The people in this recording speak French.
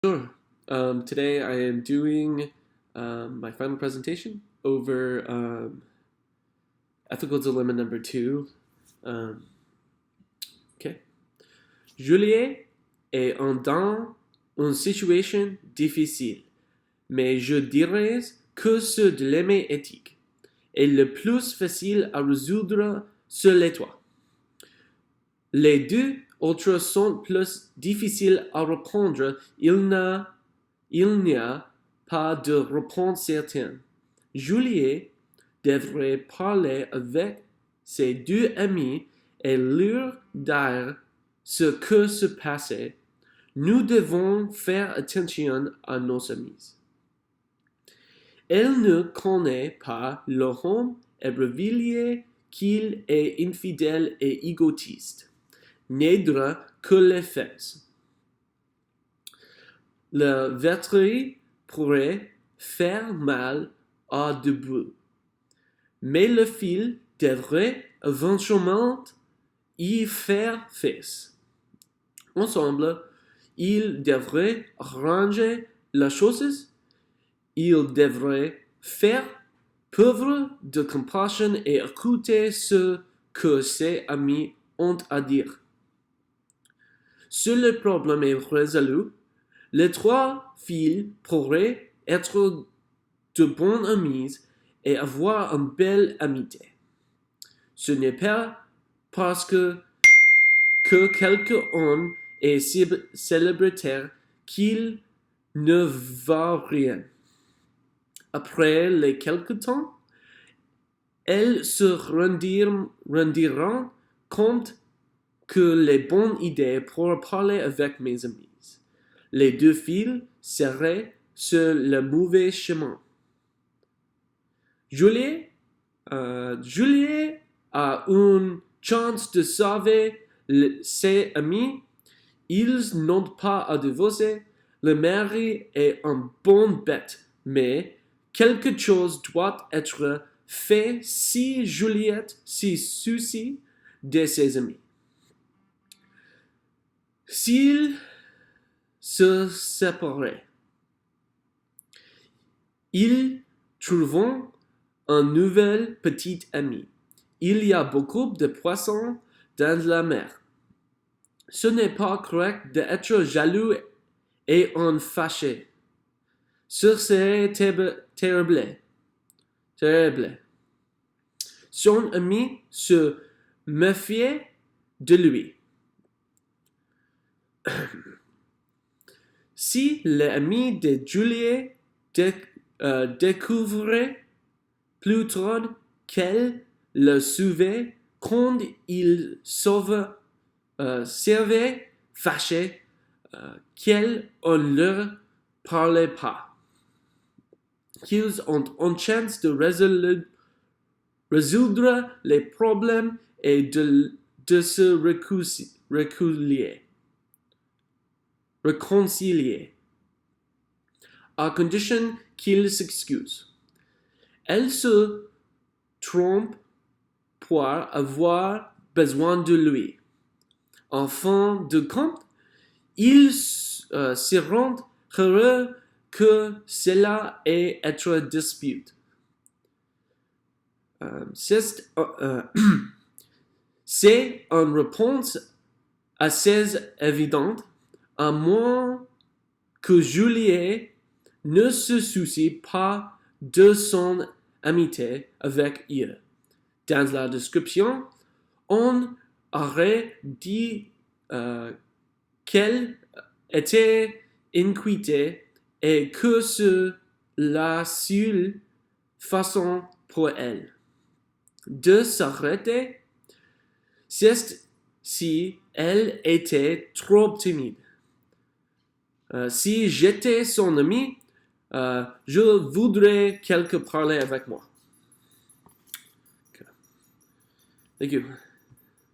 Sure. Today I am doing my final presentation over ethical dilemma number 2. Okay. Juliet est dans une situation difficile, mais je dirais que ce dilemma éthique est le plus facile à résoudre sur les toits. Les deux autres sont plus difficiles à répondre. Il n'y a pas de réponse certaine. Juliet devrait parler avec ses deux amis et leur dire ce que se passait. Nous devons faire attention à nos amis. Elle ne connaît pas l'homme ébervillé qu'il est infidèle et égoïste. N'aidera que les faits. La vertu pourrait faire mal à debout, mais le fil devrait éventuellement y faire face. Ensemble, ils devraient arranger les choses. Ils devraient faire preuve de compassion et écouter ce que ses amis ont à dire. Si le problème est résolu, les trois filles pourraient être de bonnes amies et avoir une belle amitié. Ce n'est pas parce que quelqu'un est célibataire qu'il ne va rien. Après les quelques temps, elles se rendiront compte que les bonnes idées pour parler avec mes amis. Les deux filles seraient sur le mauvais chemin. Juliet a une chance de sauver ses amis. Ils n'ont pas à divorcer. Le mari est un bon bête, mais quelque chose doit être fait si Juliette se soucie de ses amis. S'ils se séparaient, ils trouveront un nouvel petit ami. Il y a beaucoup de poissons dans la mer. Ce n'est pas correct d'être jaloux et en fâché. Ce serait terrible. Son ami se méfiait de lui. Si l'ami de Juliet découvrait plus tard qu'elle le sauvait quand il servait fâché, qu'elle ne leur parlait pas, qu'ils ont une chance de résoudre les problèmes et de se réconcilier, à condition qu'ils s'excusent. Elle se trompe pour avoir besoin de lui. En fin de compte, ils seront heureux que cela ait été disputé. C'est une réponse assez évidente, à moins que Juliet ne se soucie pas de son amitié avec eux. Dans la description, on aurait dit qu'elle était inquiétée et que c'est la seule façon pour elle de s'arrêter, c'est si elle était trop timide. Si j'étais son ami, je voudrais qu'elle parle avec moi. Okay. Thank you.